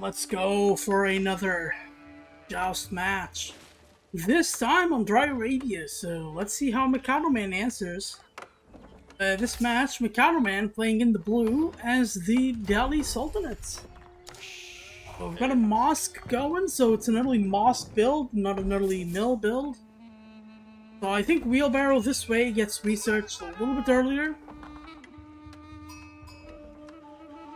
And let's go for another joust match. This time on Dry Arabia, so let's see how Mikadoman answers. This match, Mikadoman playing in the blue as the Delhi Sultanate. So we've got a mosque going, so it's an early mosque build, not an early mill build. So I think wheelbarrow this way gets researched a little bit earlier.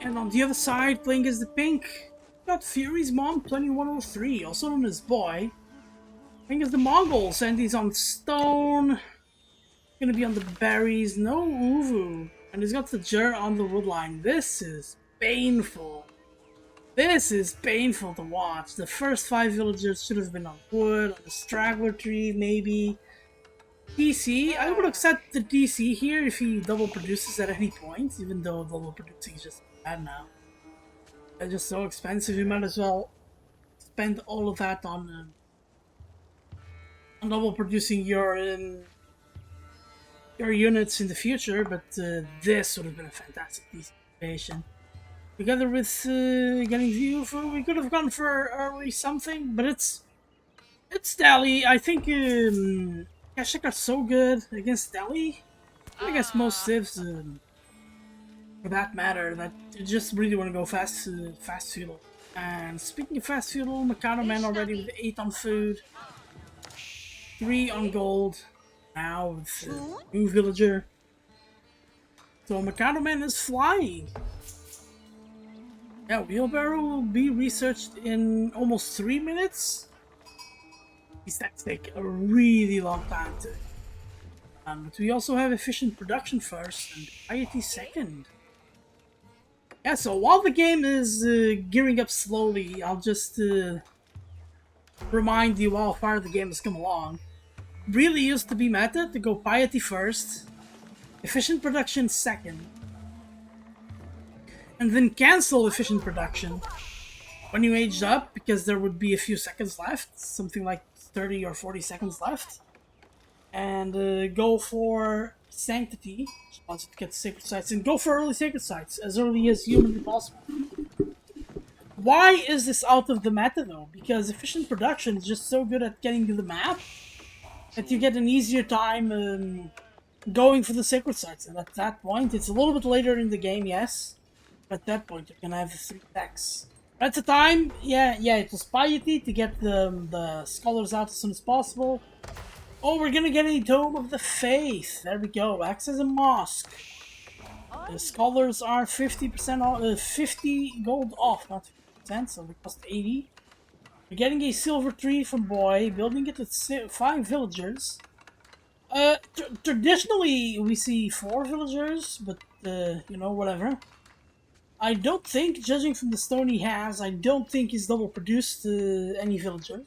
And on the other side, playing as the pink, got Fury's mom, 2103, also known as BOI. Playing as the Mongols, and he's on stone. Gonna be on the berries, no uvu. And he's got the Jur on the woodline. This is painful. This is painful to watch. The first 5 villagers should have been on wood, on the straggler tree, maybe. DC, I would accept the DC here if he double produces at any point, even though double producing is just bad now. They're just so expensive, you might as well spend all of that on double producing your units in the future, but this would have been a fantastic piece of innovation. Together with getting view for, we could have gone for early something, but it's Delhi. I think Kashik are so good against Delhi. I guess most civs, for that matter, that you just really want to go fast feudal. And speaking of fast feudal, Mikadoman already with 8 on food, 3 on gold. Now with new villager. So Mikadoman is flying. Yeah, wheelbarrow will be researched in almost 3 minutes. These stats take a really long time to. But we also have efficient production first and piety second. Yeah, so while the game is gearing up slowly, I'll just remind you how far the game has come along. Really used to be meta to go piety first, efficient production second, and then cancel efficient production when you aged up, because there would be a few seconds left, something like 30 or 40 seconds left, and go for sanctity once it gets sacred sites, and go for early sacred sites as early as humanly possible. Why is this out of the meta though? Because efficient production is just so good at getting to the map that you get an easier time going for the sacred sites, and at that point, it's a little bit later in the game, yes, but at that point you're gonna have the 3 decks. At the time, yeah, it was piety to get the scholars out as soon as possible. Oh, we're gonna get a Dome of the Faith. There we go. Acts as a mosque. The scholars are 50% off, 50 gold off, not 50%, so they cost 80. We're getting a silver tree from BOI, building it with 5 villagers. Traditionally, we see 4 villagers, but, you know, whatever. I don't think, judging from the stone he has, I don't think he's double produced any villager.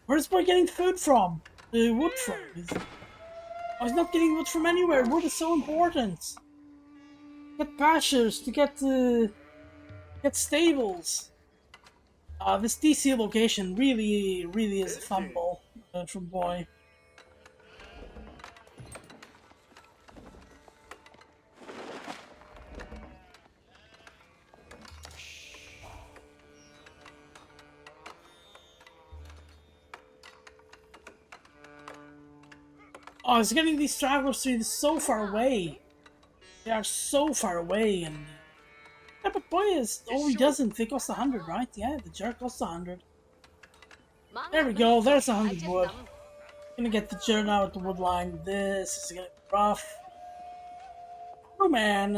Where's boy getting food from? Wood from? I was not getting wood from anywhere. Wood is so important. Get pastures, to get stables. This DC location really is a fumble from BOI. Oh, I was getting these stragglers so far away. They are so far away, and yeah, but boy, he doesn't. They cost 100, right? Yeah, the jerk costs 100. There we go. There's 100 wood. Gonna get the jerk now at the wood line. This is gonna be rough. Oh man,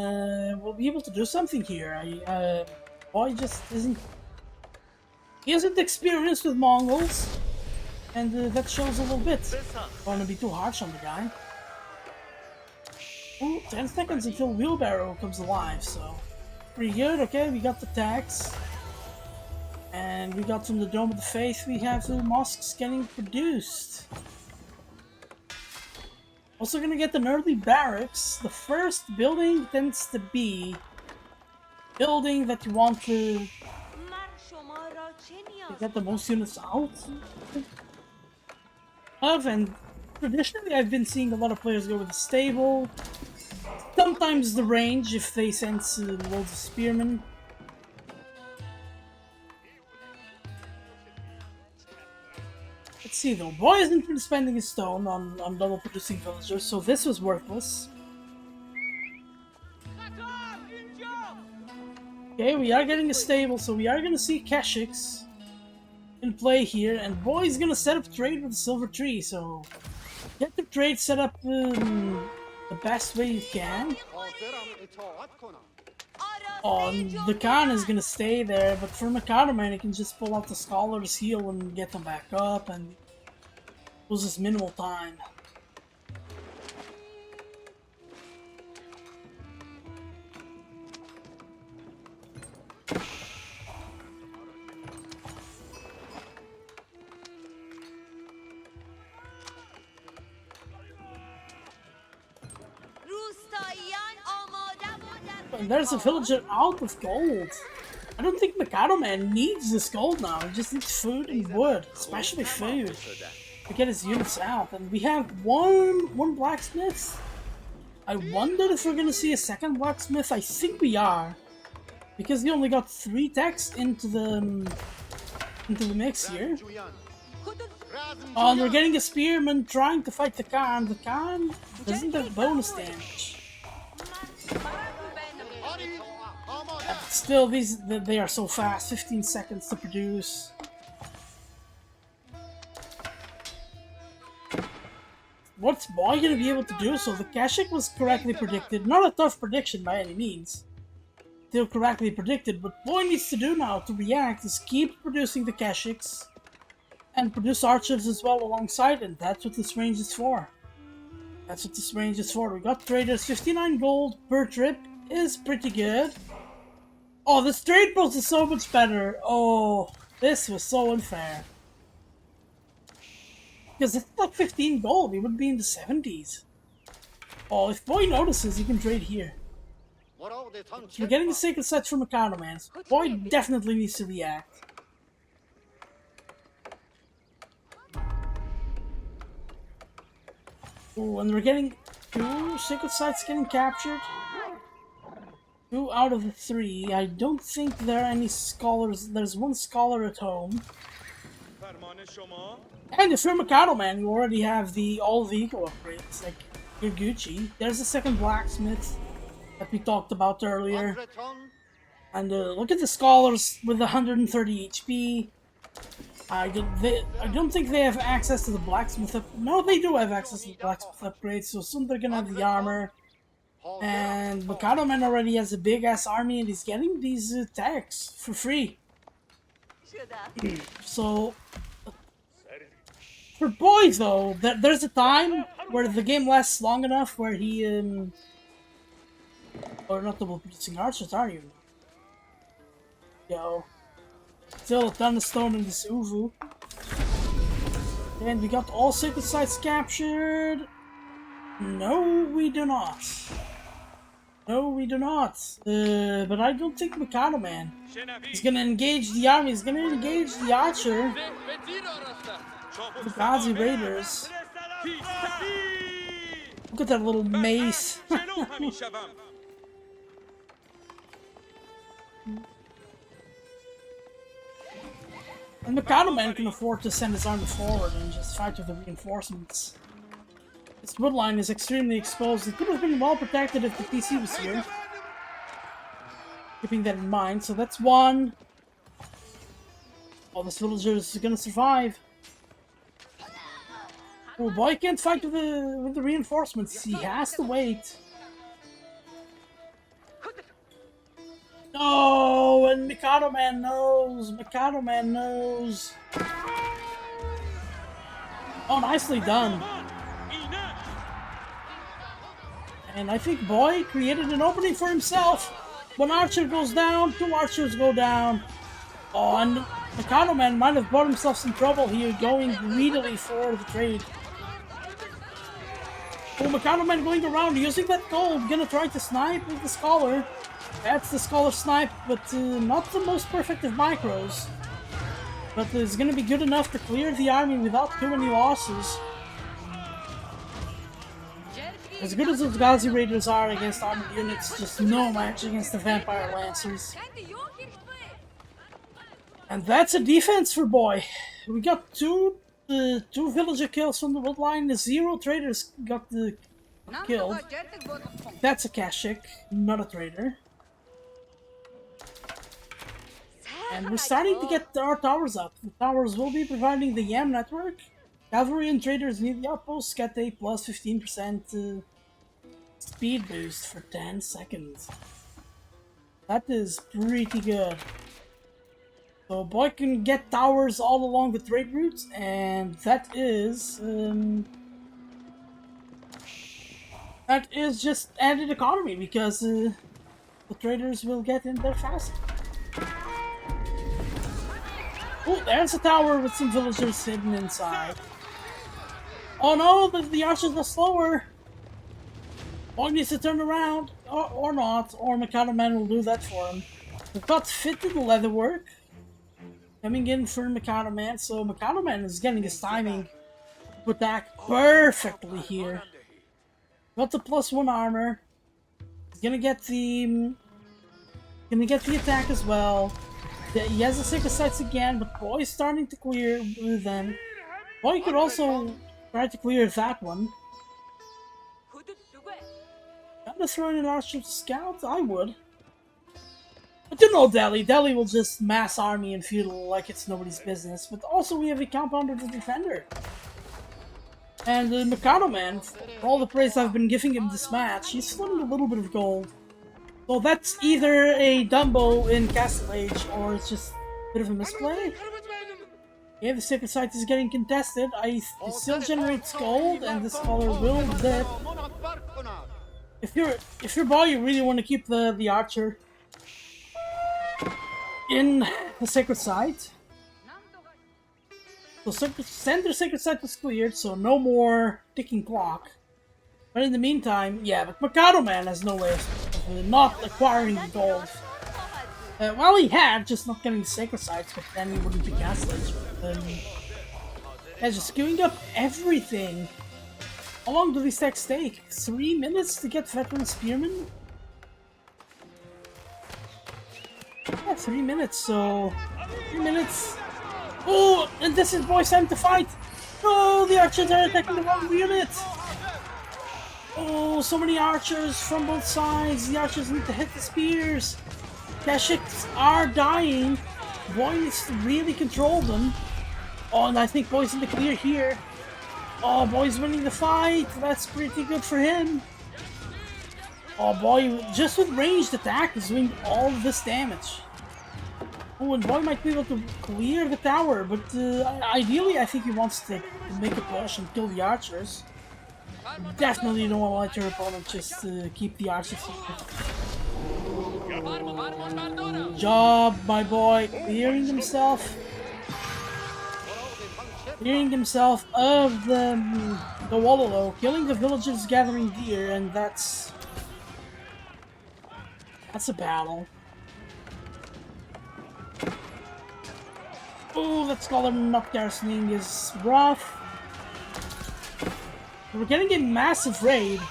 we'll be able to do something here. Boy just isn't. He isn't experienced with Mongols. And that shows a little bit. Don't want to be too harsh on the guy. Ooh, 10 seconds until wheelbarrow comes alive, so pretty good. Okay, we got the tax. And we got from the Dome of the Faith, we have the mosques getting produced. Also gonna get an early barracks. The first building tends to be building that you want to get the most units out of, and Traditionally, I've been seeing a lot of players go with the stable. Sometimes the range if they sense loads of spearmen. Let's see though, BOI isn't been spending his stone on double producing villagers, so this was worthless. Okay, we are getting a stable, so we are gonna see Keshiks in play here, and BOI is gonna set up trade with the silver tree, so get the trade set up the best way you can. Oh, and the Khan is gonna stay there, but for Mikadoman, he can just pull out the Scholar's Heal and get them back up, and loses minimal time. And there's a villager out of gold. I don't think Mikadoman needs this gold now. He just needs food and wood, especially food, to get his units out. And we have one blacksmith. I wondered if we're gonna see a second blacksmith. I think we are, because we only got 3 techs into the mix here. Oh, and we're getting a spearman trying to fight the Khan. The Khan doesn't have bonus damage. Still, they are so fast. 15 seconds to produce. What's BOI gonna be able to do? So the Keshik was correctly predicted. Not a tough prediction by any means. Still correctly predicted. What BOI needs to do now to react is keep producing the Keshiks and produce archers as well alongside, and that's what this range is for. That's what this range is for. We got traders. 59 gold per trip is pretty good. Oh, this trade post is so much better. Oh, this was so unfair. Because it's like 15 gold, we would be in the 70s. Oh, if BOI notices, he can trade here. We're getting a sacred set from Mikadoman, so BOI definitely needs to react. Oh, and we're getting 2 sacred sites getting captured. 2 out of the 3. I don't think there are any scholars. There's 1 scholar at home. And if you're Mikadoman, you already have all the eco upgrades, like you're Gucci. There's a second blacksmith that we talked about earlier. And look at the scholars with 130 HP. I don't think they have access to the blacksmith No, they do have access to the blacksmith upgrades, so soon they're gonna have the armor. And Mikadoman already has a big ass army and he's getting these techs for free. So for BOI though, there's a time where the game lasts long enough where he or not double producing archers, are you? Yo. Still a ton of stone in this Uvu. And we got all sacred sites captured. No, we do not. No, we do not. But I don't think Mikadoman is gonna engage the army. He's gonna engage the archer. The Ghazi Raiders. Look at that little mace. And Mikadoman can afford to send his army forward and just fight with the reinforcements. This wood line is extremely exposed. It could have been well protected if the PC was here. Keeping that in mind, so that's 1. Oh, this villager is gonna survive. Oh, BOI can't fight with the reinforcements. He has to wait. No, and Mikadoman knows. Mikadoman knows. Oh, nicely done. And I think BOI created an opening for himself. 1 archer goes down, 2 archers go down. Oh, and Mikadoman might have brought himself some trouble here, going greedily for the trade. Oh, Mikadoman going around, using that gold, gonna try to snipe with the scholar. That's the scholar snipe, but not the most perfect of micros. But it's gonna be good enough to clear the army without too many losses. As good as those Ghazi Raiders are against armored units, just no match against the Vampire Lancers. And that's a defense for BOI. We got two villager kills from the woodline. The 0 traders got killed. That's a Kashik, not a trader. And we're starting to get our towers up. The towers will be providing the YAM network. Cavalry and traders near the outposts get a plus 15% speed boost for 10 seconds. That is pretty good. So BOI can get towers all along the trade routes, and that is just added economy because the traders will get in there faster. Oh, there's a tower with some villagers hidden inside. Oh no, the archers are slower. BOI needs to turn around, or not, or Mikadoman will do that for him. We've got Fit to the leatherwork coming in for Mikadoman, so Mikadoman is getting his timing to attack perfectly here. Got the +1 armor. He's gonna get the attack as well. He has the Sacred Sites again, but BOI's starting to clear them. BOI could also try to clear that one. Gonna throw in an Archer Scout? I would. But you know Delhi. Delhi will just mass army and feudal like it's nobody's business. But also we have a Compounder the Defender. And Mikadoman, for all the praise I've been giving him this match, he's floating a little bit of gold. So that's either a Dumbo in Castle Age, or it's just a bit of a misplay. Yeah, the Sacred Site is getting contested. It still generates gold, and this color will dip. If you're BOI, you really want to keep the archer in the Sacred Site. So center Sacred Site was cleared, so no more ticking clock. But in the meantime, yeah, but Mikadoman has no way of not acquiring the gold. Well, he had, just not getting the Sacred Sites, but then he wouldn't be Castle Age. Yeah, just queuing up everything. How long do these stacks take? 3 minutes to get Veteran Spearmen? Yeah, 3 minutes, so... 3 minutes... Oh, and this is BOI's time to fight! Oh, the archers are attacking the wrong unit! Oh, so many archers from both sides. The archers need to hit the spears. Kashyyyks are dying. BOI needs to really control them. Oh, and I think BOI's in the clear here. Oh, BOI's winning the fight. That's pretty good for him. Oh, BOI, just with ranged attack, is doing all of this damage. Oh, and BOI might be able to clear the tower, but ideally I think he wants to make a push and kill the archers. Definitely don't want to let your opponent just keep the archers here. Good job, my BOI, clearing himself of the Wololo, killing the villagers gathering deer, and that's a battle. Oh, that Scholar not garrisoning is rough. We're getting a massive raid.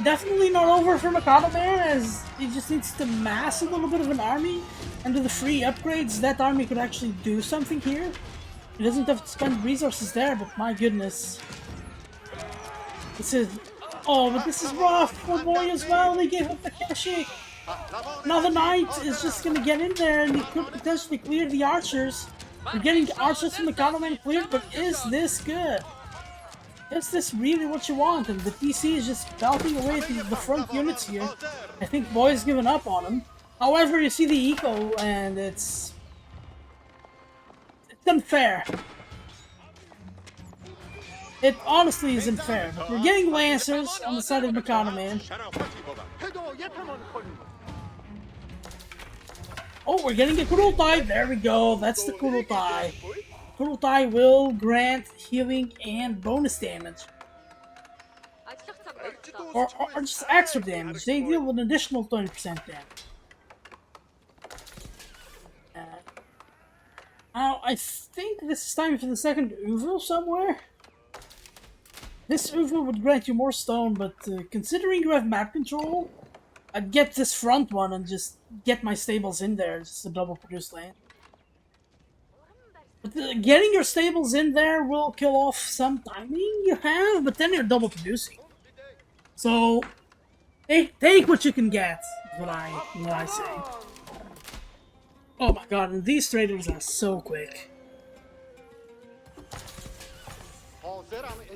Definitely not over for Mikadoman, as he just needs to mass a little bit of an army, and with the free upgrades, that army could actually do something here. He doesn't have to spend resources there, but my goodness. This is... Oh, but this is rough for BOI as well. They gave up the Kashyyyk. Now the knight is just gonna get in there, and he could potentially clear the archers. We're getting archers from Mikadoman cleared, but is this good? Is this really what you want? And the PC is just belting away at the front units here. I think BOI's given up on him. However, you see the eco, and it's unfair. It honestly is unfair, but we're getting Lancers on the side of Mikadoman. Oh, we're getting a Kurultai. There we go. That's the Kurultai. Kurultai will grant healing and bonus damage. Or just extra damage. They deal with an additional 20% damage. Now, I think this is time for the second Uvo somewhere. This UFO would grant you more stone, but considering you have map control, I'd get this front one and just get my stables in there, just a double produce lane. But getting your stables in there will kill off some timing you have, but then you're double producing. So, take what you can get, is what I say. Oh my god, and these traders are so quick.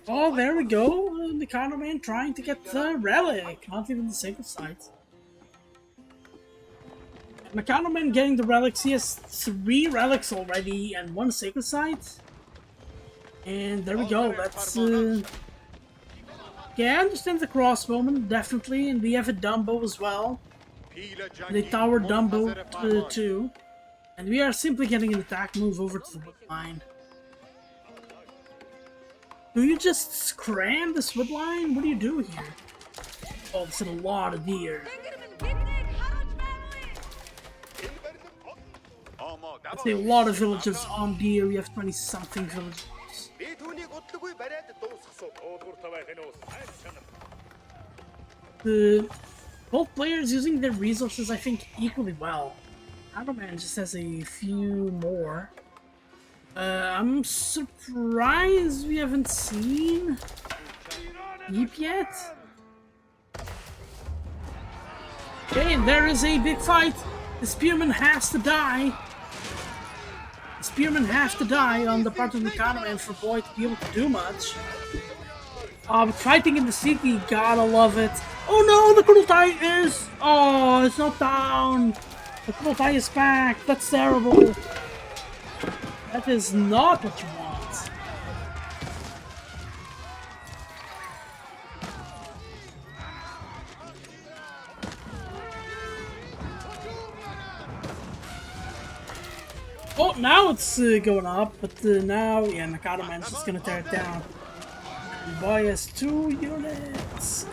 Oh, there we go. Mikadoman trying to get the relic, not even the sacred site. Mikadoman getting the relics. He has 3 relics already and 1 sacred site. And there we go. That's yeah, I understand the crossbowman, definitely, and we have a Dumbo as well. The tower Dumbo too. And we are simply getting an attack move over to the wood line. Do you just scram this wood line? What do you do here? Oh, there's a lot of deer. I say a lot of villagers on deer. We have 20-something villagers. Both players using their resources, I think, equally well. Mikadoman just has a few more. I'm surprised we haven't seen Yeep yet. Okay, and there is a big fight. The spearman has to die. The spearman has to die on the part of Mikadoman for BOI to be able to do much. Fighting in the city, gotta love it. Oh no, the Kurultai is... Oh, it's not down. The Kurultai is back. That's terrible. That is not what you want. Oh, now it's going up, but now, yeah, Mikadoman's just gonna tear it down. And BOI has 2 units.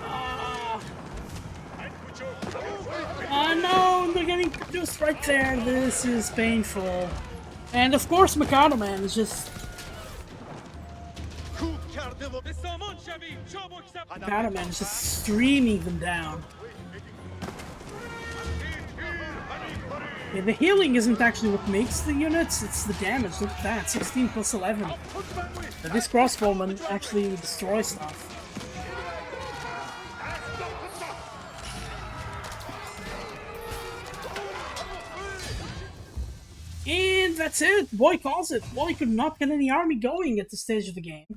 Oh no, they're getting produced right there. This is painful. And of course, Mikadoman is just... Mikadoman is just streaming them down. Yeah, the healing isn't actually what makes the units, it's the damage. Look at that, 16 plus 11. This crossbowman actually destroys stuff. And that's it! BOI calls it! BOI could not get any army going at this stage of the game.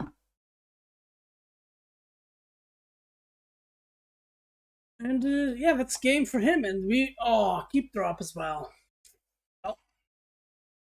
And yeah, that's game for him, and we... Oh, keep drop as well.